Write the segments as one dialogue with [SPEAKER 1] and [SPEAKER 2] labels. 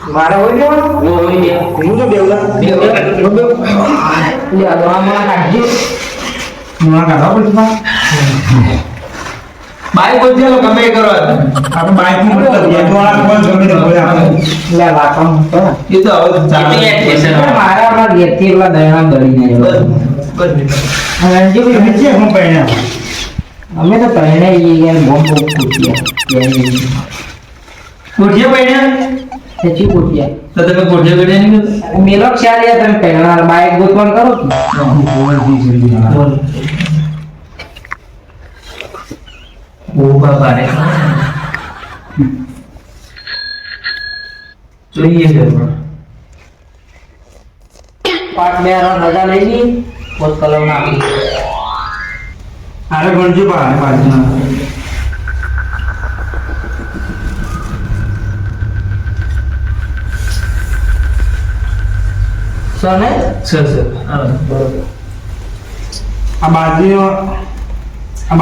[SPEAKER 1] મારે હોય દેવાનું હોય દે હું તો બેવલા લે આમાં કાઢજો મુઆ કાઢો પછી બાઈક બોલ ચાલો ગમે કરો આપણે બાઈક નું મતલબ એ વાળા કોણ ગમે તે બોલે આપણે લે વાકમ તો એ તો હવે ચાલે મારા માં ગેતી એટલા દયણા દળી ને બસ અંજી ભી નીચે હું પહેણ્યા અમે તો પહેણે ઈ યાર બોમ્બ કોઠિયા પહેણ્યા સચી કોઠિયા તો તમે કોઠિયા ગડ્યા નહીં મેલો ખ્યાલ યાર તમે પહેણનાર બાઈક ગોતવણ કરો બોલ ઓ બાબા રે જોઈએ છે પાટ બે રજા લઈ લી બોલ કલર નાખી અરે ગણજો બા બાજુના સને સર બરોબર આ બાજુનો આ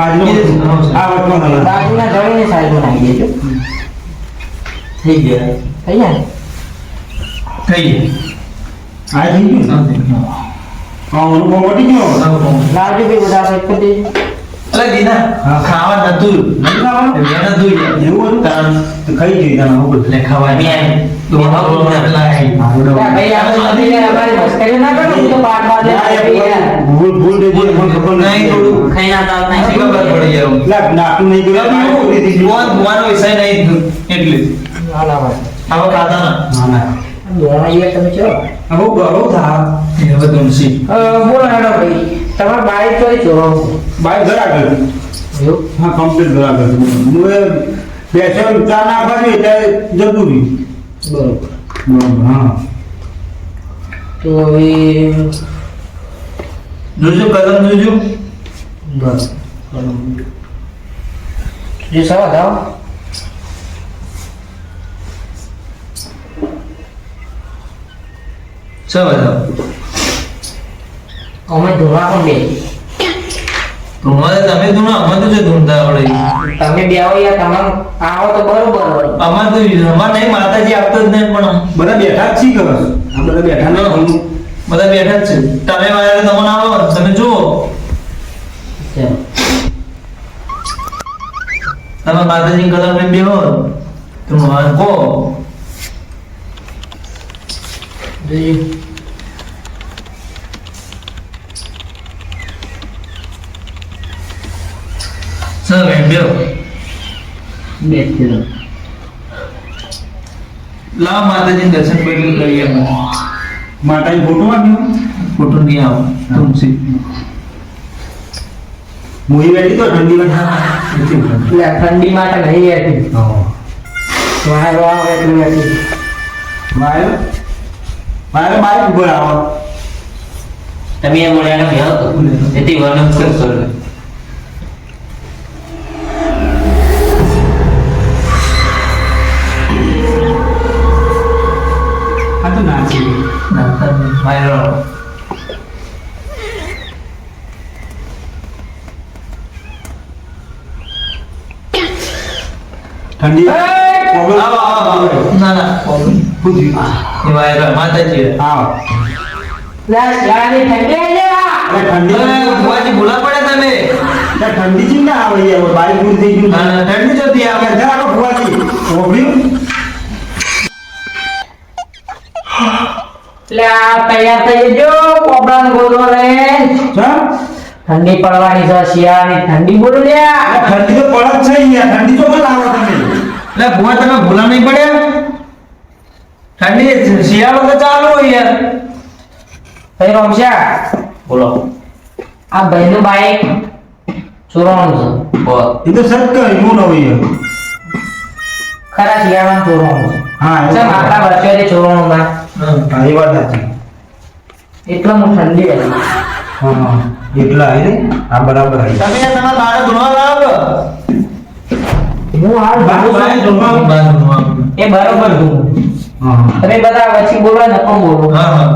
[SPEAKER 1] વટમાં બાજુના જળની સાઈડમાં નાખી દેજો થઈ ગયા થઈ ગયા આ થઈ ગયું હું મોટી ગયો લાવજો બે બધા સાઈડ કરી દેજો અલે દીના ખાવા નતું નહીં ખાવાનું મેં નતું એવું હતું કારણ ખાઈ જઈ તને હું એટલે ખાવા નહીં તો ભાઈ આપણે નથી અમારી મસ્કરી ના કરો તો પાટ બાદ ભૂલ દેજો મને ખબર નહીં થોડું ખાઈ ના દાવ નહીં ખબર પડી જાય નાટુ નહીં ગયો ભુવાનો વિષય નહીં એટલે હાલા આવો ખાતા ના દોણા ये તમે ચો અબો બહુ થા એ બધું સી બોલો હેડો ભાઈ તમાર બાઈક ચોરી ચોરો બાઈક ઘર આગળ એવું હા કમ્પ્લીટ ઘર આગળ હું બેસો ચા નાખવા જોઈએ ત્યારે જરૂરી બરોબર હા તો એ જોજો કલમ જોજો બસ કલમ જે સવા દાવ सब અમે ધોવા પણ બે ધોવા તમે ધોનો અમે તો જે ધોંધા આવડે તમે બે આવો યાર તમાર આવો તો બરોબર હોય અમાર તો અમાર નહીં માતાજી આપતો જ નહીં પણ બધા બેઠા જ છી કરો આ બધા બેઠા ન બધા બેઠા જ છે તમે મારે તમને આવો તમે જુઓ તમે માતાજી કલર में બેહો तुम કો जी सर बेटो बेटो ला माताजी दर्शन पहले करिए माताजी फोटो नहीं आओ तुमसे मुझे बैठी तो ठंडी में ठंडी माता नहीं बैठी वहाँ वहाँ बैठी वहाँ મારે બાઈક ઉપર આવો તમે એ મોડ્યા ને હતો એથી વર્ણન કરો આ તો નાચી મારો ઠંડી ના ના પૂછી એ માતાજી આવો ઠંડી ભૂલા પડે તમે ઠંડી ચી ના આવે યાર બાઈક દૂર થઈ ગયું ઠંડી જતી આવે જરા ફુવાજી ઓબડ્યું લે આ તૈયાર થઈ જો કોબરાન ગોદો લે ઠંડી પડવાની છે શિયાળાની ઠંડી બોલો લે ઠંડી તો પડે જ છે યાર ઠંડી તો મત આવો તમે લે ભુવા તમે ભૂલા નહીં પડ્યા ઠંડી શિયાળો તો ચાલુ હોય યાર ભાઈ રોમશા બોલો આ ભાઈનું બાઈક ચોરાણું છે બોલ એ તો સત્ય એવું ન હોય ખરા શિયાળામાં ચોરાણું છે હા ચમ આટલા વર્ષોથી ચોરાણું ના એ વાત સાચી એટલા હું ઠંડી આવી હા એટલા આવી રે આ બરાબર આવી તમે તમારા બાળક ભણવા લાવો હું હાલ એ બરાબર છું તમે બધા પછી બોલો ને પણ બોલો હા હા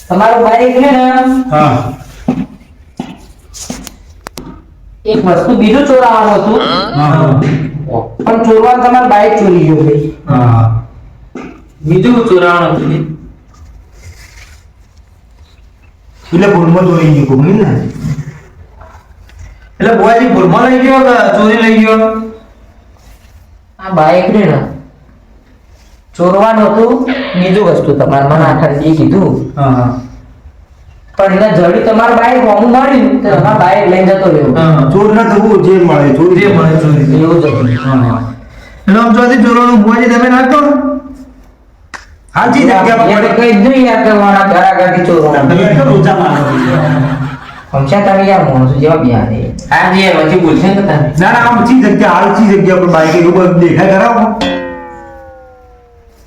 [SPEAKER 1] તમારું બાઈક છે ને હા એક વસ્તુ બીજું ચોરાવાનું હતું હા
[SPEAKER 2] પણ ચોરવા તમારે બાઈક ચોરી ગયો ભાઈ.
[SPEAKER 1] હા
[SPEAKER 3] બીજું ચોરાવાનું હતું ને.
[SPEAKER 1] એટલે ભૂલમાં ચોરી ગયું કોક ને.
[SPEAKER 3] એટલે બોયાજી ભૂલમાં લઈ ગયો કે ચોરી લઈ ગયો?
[SPEAKER 2] આ બાઈક ને ચોરવાનું હતું બીજું વસ્તુ તમારે મને આઠાડી કીધું
[SPEAKER 1] હા
[SPEAKER 2] પણ એને જડી તમારે બાઈક હોમું મળ્યું તો તમારે બાઈક લઈને જતો રહ્યો.
[SPEAKER 3] હા.
[SPEAKER 1] ચોર ના થવું જે મળે ચોરી
[SPEAKER 3] જે મળે ચોરી.
[SPEAKER 2] એવું જ હતું.
[SPEAKER 1] હા
[SPEAKER 3] એટલે આમ ચોથી ચોરવાનું બોયાજી તમે નાખો.
[SPEAKER 1] હાજી જગ્યા
[SPEAKER 2] એને
[SPEAKER 1] પર
[SPEAKER 2] કહી દીધું યાર કે મારા ઘર આગળથી ચોરવાનું.
[SPEAKER 1] તમે એટલો લોચા મારો
[SPEAKER 2] હમણાં તમે યાર માણસો જેવા બિહારે. હા જી યાર વચ્ચે બોલશે ને તમે.
[SPEAKER 1] ના ના આમ ચી જગ્યા હાલ ચી જગ્યા પર બાઈક એવું બધું દેખાય કરાવો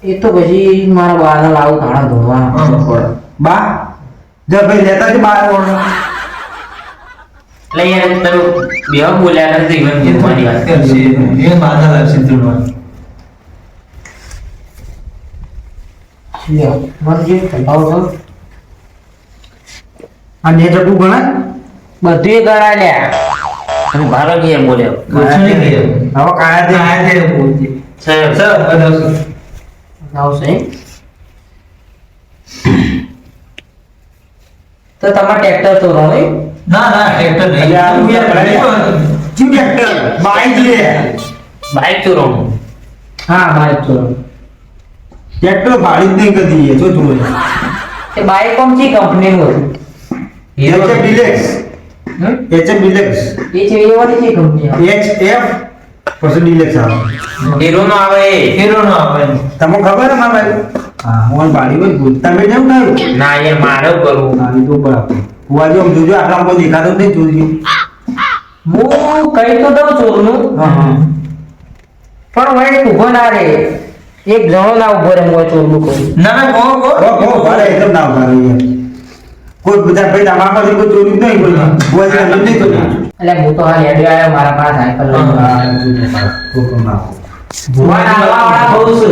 [SPEAKER 2] એ તો પછી મારા બાને લાવું તાણા ધોવા.
[SPEAKER 1] બા જો ભાઈ લેતા જ બાર ઓર
[SPEAKER 2] એટલે યાર તમે બેવ બોલ્યા કરતી ઇવન જીતવાની વાત
[SPEAKER 3] કરશે એ બાધા લાગશે ધૂળમાં.
[SPEAKER 2] લ્યો મને જે ભાવ તો
[SPEAKER 1] આ ને ટટુ ગણાય
[SPEAKER 2] બધું ગણા લ્યા અને મારો કે બોલ્યો
[SPEAKER 3] ઓછું નહીં કર્યું.
[SPEAKER 1] હવે કાયા દે
[SPEAKER 3] આ તે બોલતી.
[SPEAKER 2] સર
[SPEAKER 3] સર બતાવશો.
[SPEAKER 2] આવશે તો તમારે ટ્રેક્ટર તો રહો
[SPEAKER 3] ના ના ટ્રેક્ટર નહીં.
[SPEAKER 1] અરે આ
[SPEAKER 3] તું યાર
[SPEAKER 1] ટ્રેક્ટર. ચી ટ્રેક્ટર બાઈક લે
[SPEAKER 2] બાઈક તો રહો હા બાઈક તો રહો
[SPEAKER 1] ટ્રેક્ટર ભાડી જ નહીં કદી એ જો જોવે
[SPEAKER 2] એ બાઈક કોમ ચી કંપનીનું હતું
[SPEAKER 1] એચએફ ડિલેક્સ એચએફ ડિલેક્સ
[SPEAKER 2] એ છે એ વાળી ચી કંપની
[SPEAKER 1] એચએફ પછી ડિલેક્સ આવે
[SPEAKER 2] હીરો નો આવે
[SPEAKER 3] હીરો નો આવે.
[SPEAKER 1] તમને ખબર હે મારા ભાઈ હા હું ભાડી હોય ભૂત તમે કેમ કહ્યું
[SPEAKER 2] ના યાર મારે કરવું
[SPEAKER 1] હા એ તો બરાબર હુઆ જો આમ જોજો આટલા કોઈ દેખાતો જ નહીં ચોરી
[SPEAKER 2] હું કઈ તો દઉં ચોરનું
[SPEAKER 1] હા હા
[SPEAKER 2] પણ ભાઈ ઉભો ના રે એક જણો ના ઉભો રે હું ચોરનું કરું
[SPEAKER 3] ના ના કહો કહો.
[SPEAKER 1] ઓ ભારે એકદમ ના ભારે યાર કોઈ બધા ભાઈ તમારા પાસે કોઈ ચોરી નહીં કોઈ હુઆ જે નહીં ચોરી
[SPEAKER 2] એટલે હું તો હાલ હેડ્યો આવ્યો મારા પાસે સાયકલ લઈને ભુવન આવવાવાળા બહુ છે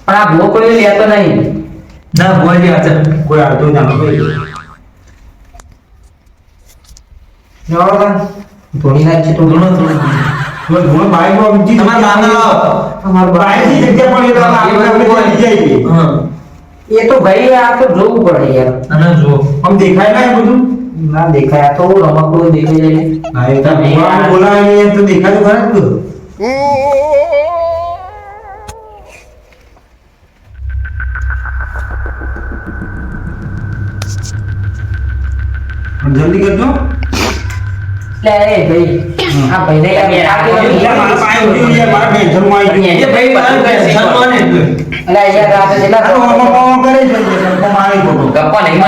[SPEAKER 2] પણ આ ભૂવો કોઈ લેતો નહીં
[SPEAKER 3] ના બોયાજી હાજર.
[SPEAKER 1] કોઈ આવતો ના ભાઈ
[SPEAKER 2] ધોની નાખ છે તો
[SPEAKER 3] ધૂળો ધૂળો.
[SPEAKER 1] કોઈ ઘણો બાઈક માં બીજી
[SPEAKER 3] તમારા નાના લાવો.
[SPEAKER 1] તમાર બાઈક ની જગ્યા પડી તો આપણે લઈ જઈએ
[SPEAKER 3] હા.
[SPEAKER 2] એ તો ભાઈ આ તો જોવું પડે યાર
[SPEAKER 3] અને જુઓ.
[SPEAKER 1] આમ દેખાય ના એ બધું
[SPEAKER 2] ના દેખાય આ તો રમકડું દેખાઈ જાય
[SPEAKER 1] હા એ તો બોલાવીએ તો દેખાય તો ખરા જ તો. જલ્દી કરજો
[SPEAKER 2] એટલે એ ભાઈ આ ભાઈને યાર
[SPEAKER 1] મારા પાસે ઉઠ્યું યાર મારા ટેન્શનમાં આવી ગયું
[SPEAKER 3] એ ભાઈ મારું ટેન્શનમાં ને એટલે.
[SPEAKER 2] એટલે યાર રાતે જેટલા
[SPEAKER 1] અરે ઓમાં કરે છે મારી ફોટો
[SPEAKER 2] ગપ્પા નહીં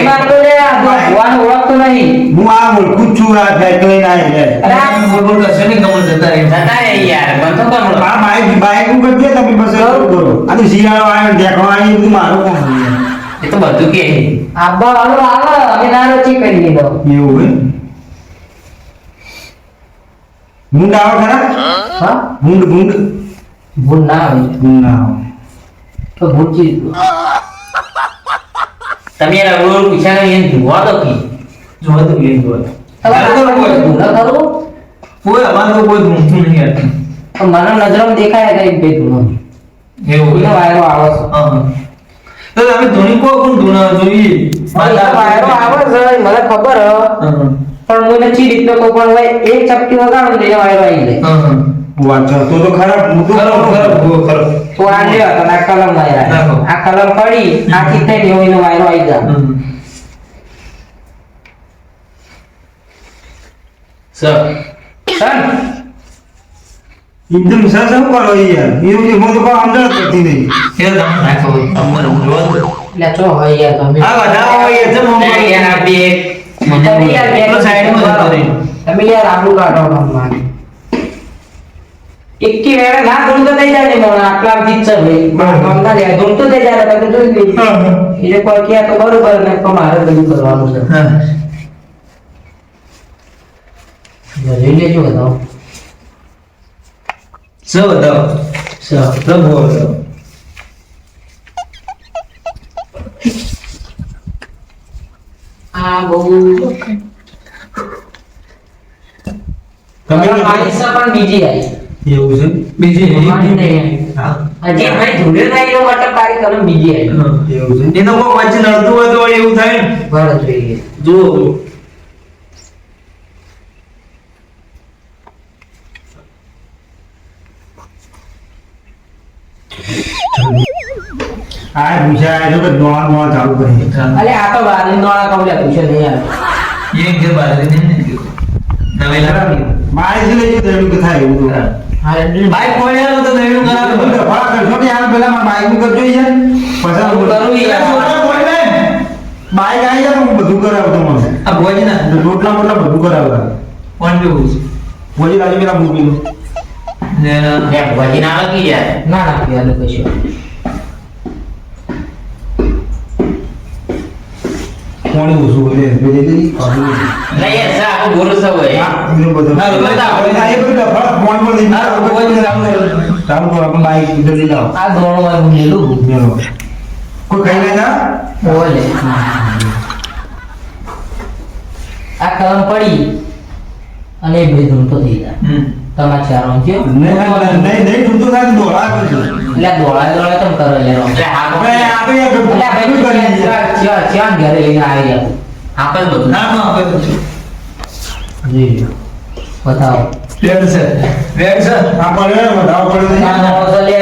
[SPEAKER 2] મારતો રે આ ભુવાનું ઓળખતો નહીં
[SPEAKER 1] હું આ ઓળખું જ છું આ ફેક લઈને આવી જાય
[SPEAKER 2] અરે આ
[SPEAKER 3] બોલ બોલ કરશે નહીં કમળ જતા રહે.
[SPEAKER 2] જતા રે યાર બંધો કર
[SPEAKER 1] આ બાઈક ઉપર છે તમે બસ કરો આ તો શિયાળો આવ્યો દેખવા આવી બધું મારું કોણ
[SPEAKER 2] એ તો બધું કે આબા વાળો આવે અમે ના રચી કરી દીધો
[SPEAKER 1] એવું હે મુંડ આવે ખરા
[SPEAKER 2] હા
[SPEAKER 1] મુંડ મુંડ
[SPEAKER 2] ભૂલ ના આવે
[SPEAKER 1] મુંડ ના આવે
[SPEAKER 2] તો ભૂલ ચીજ તમે યાર અવળો પીછા ને જોવા દો કી
[SPEAKER 3] જોવા તો ગઈ જોવા.
[SPEAKER 2] ભૂલ કરું
[SPEAKER 3] કોઈ અમારે તો કોઈ ગમતું નહીં યાર.
[SPEAKER 2] તો મને નજરમાં દેખાય કઈ બે ધૂનો
[SPEAKER 3] એવું
[SPEAKER 2] એનો વાયરો આવે છે
[SPEAKER 3] હા. તો તમે ધોની કો કોણ ધોના જોઈએ.
[SPEAKER 2] વાયરો આવે છે મને ખબર હ
[SPEAKER 3] હા.
[SPEAKER 2] પણ મને ચી રીતનો તો પણ ભાઈ એક ચપટી વગાડો ને એટલે વાયરો આવી જાય
[SPEAKER 3] હા.
[SPEAKER 1] વાંચો તો ખરાબ હું તો
[SPEAKER 3] ખરો ખરો ખરો.
[SPEAKER 2] તો આ લ્યો તો આ કલમ વાયરા
[SPEAKER 3] નાખો.
[SPEAKER 2] આ કલમ પડી આખી થઈ ગઈ એનો વાયરો આવી જાય
[SPEAKER 3] હમ. સર
[SPEAKER 2] સર
[SPEAKER 1] એકદમ સરસ શું કરો યાર એવું કે હું તો કોઈ સમજણ પડતી નહીં
[SPEAKER 3] એ તમે નાખો અમારે હું જોવા દો.
[SPEAKER 2] એટલે ચો હોય યાર તમે
[SPEAKER 3] આ બધા હોય એ જેમ
[SPEAKER 2] ના યાર આ બે તમે યાર બે
[SPEAKER 3] પેલો સાઈડમાં જતો રહે.
[SPEAKER 2] તમે યાર આપણું કાઢો મારી એકી વેળા ના ધૂળ તો થઈ જાય ને મને આટલા થી જ છે ભાઈ ગમતા લે ધૂળ તો થઈ જાય તમે જોઈ લે એટલે કોઈ કે તો બરોબર ને તો મારે બધું કરવાનું છે
[SPEAKER 3] હા.
[SPEAKER 2] જોઈ લેજો બતાવો
[SPEAKER 3] સર બતાવો. સર પ્રભુ બતાવો.
[SPEAKER 2] આ બહુ
[SPEAKER 1] તમે
[SPEAKER 2] માણસા પણ બીજી આવી
[SPEAKER 3] એવું છે બીજી
[SPEAKER 2] અમારી નહીં
[SPEAKER 3] હા
[SPEAKER 2] આવી હજી ભાઈ ધૂળે થાય એનો મતલબ તારી કલમ બીજી આવી
[SPEAKER 3] એવું છે એનો કોઈ વચ્ચે નડતું હોય તો એવું થાય ને
[SPEAKER 2] બરાબર જોઈએ
[SPEAKER 3] જો
[SPEAKER 1] આ પૂછાય તો કે દોડા ચાલુ કરી
[SPEAKER 2] અલે આ તો બારની નોળા કવલે પૂછે નહીં આવે
[SPEAKER 3] એક જે બાર ને નવેલા
[SPEAKER 1] મારે જ લઈ જતો એવું કે થાય એવું તો
[SPEAKER 2] હા એટલે
[SPEAKER 3] બાઈક પડ્યા તો નવેલું કરાવે
[SPEAKER 1] ફળા કરશો કે યાર પેલા મારા બાઈક નું કરજો યાર પછી
[SPEAKER 2] હું કરું યાર.
[SPEAKER 1] બાઈક આવી જાય તો હું બધું કરાવતો મને
[SPEAKER 3] આ ભોજ ના
[SPEAKER 1] રોટલા મોટલા બધું કરાવતા
[SPEAKER 3] કોણ કેવું
[SPEAKER 1] બોલી લાગે પેલા મૂકી
[SPEAKER 3] ને
[SPEAKER 2] લે વજી ના લગી યાર ના ના યાર કશું
[SPEAKER 1] કોણી ઓછું બોલે પેલી પેલી
[SPEAKER 2] લે યાર સા આખું બોલો સા હોય
[SPEAKER 1] હા એનું બધું
[SPEAKER 3] હા, બધું.
[SPEAKER 1] આ એ બધું ફળ ફોન પર લઈ
[SPEAKER 3] હા, ભોજ
[SPEAKER 1] ચાલુ કરો આપણે બાઈક જલ્દી લાવો
[SPEAKER 2] આ દોણો માં હું લેલું
[SPEAKER 1] મેલો કોઈ કઈ ના જા
[SPEAKER 2] ઓલે આ કલમ પડી અને બે ધૂમતો થઈ જાય તમાર ચારો કયો
[SPEAKER 1] નહીં ઢૂંઢતો થાય તો દોડા કરજો
[SPEAKER 2] એટલે દોળા દોળા તમ કરો યાર એટલે
[SPEAKER 1] આપણે આપણે
[SPEAKER 2] એટલે
[SPEAKER 1] બધું કરી
[SPEAKER 2] ભાઈ ક્યાં ઘરે લઈને આવી ગયા આપણે બધું
[SPEAKER 3] ના ના આપણે
[SPEAKER 2] જોઈ લો બતાવો
[SPEAKER 3] રેડ છે
[SPEAKER 1] આ પડે વધાવ પડે
[SPEAKER 2] ના ના ઓછો લે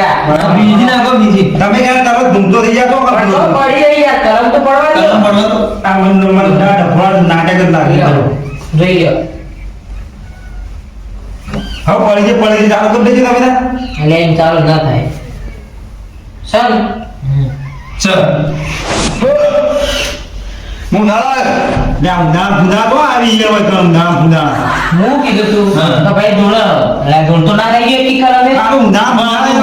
[SPEAKER 3] બીજી ના કો બીજી
[SPEAKER 1] તમે ક્યારે તરત ઢૂંઢતો થઈ જાતો
[SPEAKER 2] પણ તો પડી રહી યાર કલમ તો પડવા દો
[SPEAKER 3] કલમ પડવા તો
[SPEAKER 1] આ મન ડફળ નાટક જ લાગે
[SPEAKER 2] જોઈ લો
[SPEAKER 1] હવે પડી છે ચાલુ કરી દેજો તમે તાર.
[SPEAKER 2] એટલે એમ ચાલુ ના થાય સર
[SPEAKER 3] ચલ
[SPEAKER 1] મુંડા લે મુંડા તો આવી ગયા હોય તો મુંડા
[SPEAKER 2] હું કીધું તું
[SPEAKER 3] હા.
[SPEAKER 2] તો ભાઈ ધૂળ એટલે ધૂળ તો ના રહી ગયો કી કલમ
[SPEAKER 1] આ મુંડા
[SPEAKER 2] પાવર છે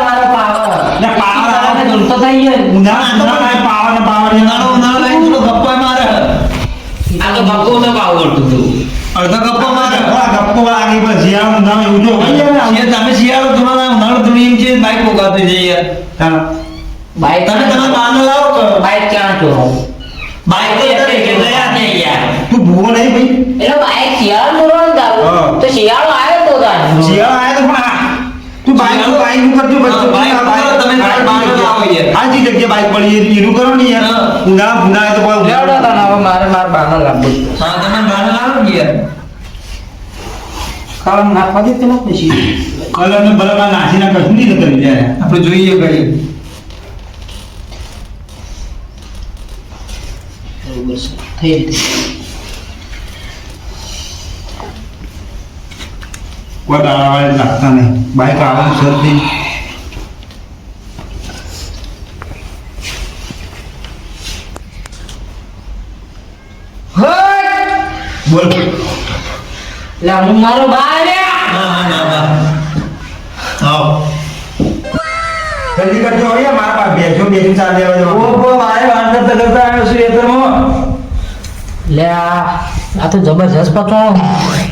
[SPEAKER 2] મારો પાવર
[SPEAKER 1] લે પાવર
[SPEAKER 2] કલમે ધૂળ તો થઈ ગયો
[SPEAKER 1] મુંડા કાઈ પાવર ને પાવર
[SPEAKER 3] ઉનાળો ઉનાળો લઈને થોડો ગપ્પો મારે
[SPEAKER 2] આ તો બક્કો તો પાવર તું
[SPEAKER 3] અડધો ગપ્પો મારે
[SPEAKER 1] ગપ્પો લાગી પછી આ મુંડા એવું જો
[SPEAKER 3] તમે શિયાળો ધોરણ ઉનાળો ધોરણ એમ છે બાઈક પોકાતું જઈએ
[SPEAKER 2] બાઈક
[SPEAKER 3] તમે તમારા બાને લાવો કે
[SPEAKER 2] બાઈક ક્યાં છો
[SPEAKER 3] બાઈક તો એટલે કે ગયા ને યાર
[SPEAKER 1] તું ભૂવો નહીં ભાઈ
[SPEAKER 2] એટલે બાઈક શિયાળો દોરવાનું
[SPEAKER 1] હા.
[SPEAKER 2] તારું તો શિયાળો આવ્યો તો તાર
[SPEAKER 1] શિયાળો આયા તો પણ તું બાઈક નું કરજો બસ
[SPEAKER 3] હા, બાઈક નું કરો, તમે બાઈક લાવો યાર.
[SPEAKER 1] આ જે જગ્યા બાઈક પડી એનું કરો ને યાર
[SPEAKER 3] હા.
[SPEAKER 1] ઉંડા ભૂંડા તો કોઈ
[SPEAKER 2] લેવડો તને હવે મારે માર બાનો લાવવું
[SPEAKER 3] હા તમે બાને લાવો ને યાર
[SPEAKER 2] કલમ નાખવા દે તેનો પછી
[SPEAKER 1] કલર ને બલર નાખી ના કશું નહીં કરી જાય
[SPEAKER 3] આપણે જોઈએ કરી
[SPEAKER 2] બરોબર છે થઈ ગઈ
[SPEAKER 1] કોઈ દાડા વાળે લાગતા નહીં બાઈક આવવાનું શરતી બોલ
[SPEAKER 2] લે હું મારો બા રે
[SPEAKER 3] આવો
[SPEAKER 1] જલ્દી કરજો હવે મારા પાસે બેસો ચાર લેવા જવાનું
[SPEAKER 3] મારે વાત કરતા કરતા આવ્યો છું ખેતરમાં
[SPEAKER 2] લે આ તો જબરજસ્ત પતો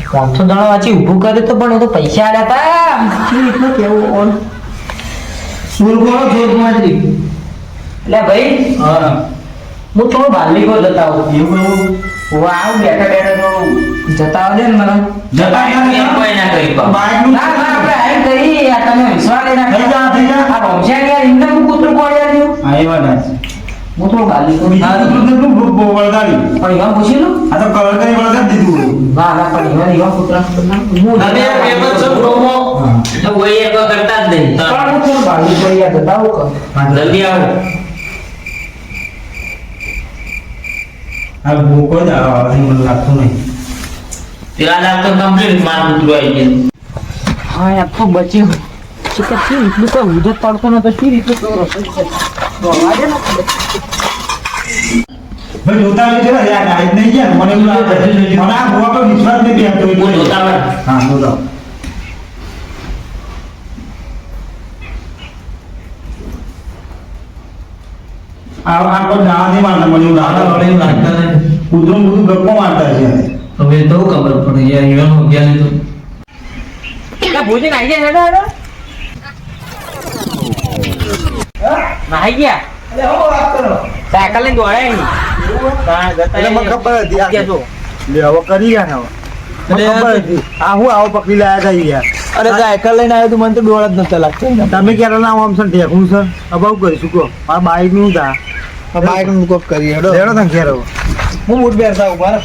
[SPEAKER 2] 500 દાણા વાંચી ઊભું કર્યું તો પણ એ તો પૈસા આલ્યા તા એટલું કેવું ઓન
[SPEAKER 3] સુર કોનો છોડ મારી
[SPEAKER 2] લે ભાઈ
[SPEAKER 3] હા
[SPEAKER 2] હું થોડો બાલી પર જતા આવું
[SPEAKER 1] એવું એવું
[SPEAKER 2] વાવ બેઠા બેઠા તો જતા આવજે ને મને
[SPEAKER 1] જતા
[SPEAKER 2] કોઈ ના કરી પાવ
[SPEAKER 1] બાઈક નું
[SPEAKER 2] ના ના આપણે આઈ કરી આ તમે વિશ્વાસ લઈને
[SPEAKER 1] થઈ જા, થઈ જા.
[SPEAKER 2] આ રોમશા યાર ઇન્દમ કૂતરું પડ્યા રહ્યું
[SPEAKER 1] હા એ વાત
[SPEAKER 2] હું થોડો બાલી પર
[SPEAKER 1] બીજું તો તું વળગાડી
[SPEAKER 2] પણ એવા પૂછી લો
[SPEAKER 1] આ તો કલર કરી વળગાડી દીધું
[SPEAKER 2] ના ના પણ એવા કૂતરા હું
[SPEAKER 3] તમે પેપર છો પ્રોમો
[SPEAKER 2] તો કોઈ એક કરતા જ નહીં પણ હું થોડો બાલી પર યાર જતા આવું કર જલ્દી આવો
[SPEAKER 1] આ ભૂકો જ આવે મને લાગતું નહીં
[SPEAKER 2] પેલા દાળ તો કમ્પ્લીટ માર કૂતરું આવી ગયું હા યાર તો બચ્યું શિકાર છે એટલું તો ઉધર પડતો નતો શી રીતે તો રસોઈ છે દોડવા દે ને
[SPEAKER 1] ભાઈ જોતા હોય છે ને યાર આજ નહીં ગયા મને એવું લાગે મને આ ભૂવા પર વિશ્વાસ નહીં બેસતો
[SPEAKER 2] હું જોતા હોય.
[SPEAKER 1] હા જોતા આ કોઈ દાણા નહીં મારતા મને એવું
[SPEAKER 3] દાણા
[SPEAKER 1] લાગે
[SPEAKER 3] વળે લાગતા નહીં
[SPEAKER 1] કૂતરું બધું ગપ્પો મારતા છે
[SPEAKER 3] હવે તો ખબર પડે યાર ઈવાનો ગયા નહીં તો
[SPEAKER 2] ભૂજી નાઈ ગયા હેડો હેડો નાઈ ગયા સાયકલ લઈને દોડ્યા
[SPEAKER 1] એટલે મને ખબર હતી આ.
[SPEAKER 2] કે જો
[SPEAKER 1] લે હવે કરી ગયા ને હવે મને ખબર હતી. આ હું આવો પકડી લાયા હતા યાર.
[SPEAKER 3] અરે સાયકલ લઈને આવ્યો તો મને તો ડોળા જ નતા લાગતા
[SPEAKER 1] તમે ક્યારે ના આમ સર ઠેકું સર અભાવ કરીશું કહો મારા બાઈક નું તા
[SPEAKER 3] બાઈક નું કોક કરી હેડો
[SPEAKER 1] લેડો તમે ઘેર આવો. હું બૂટ પહેરતા ઉભા રહો.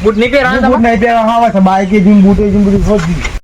[SPEAKER 2] બૂટ નહીં પહેરવાના
[SPEAKER 1] બૂટ નહીં પહેરવા હા બસ બાઈકે જીમ બૂટે જીમ બધું ખોજી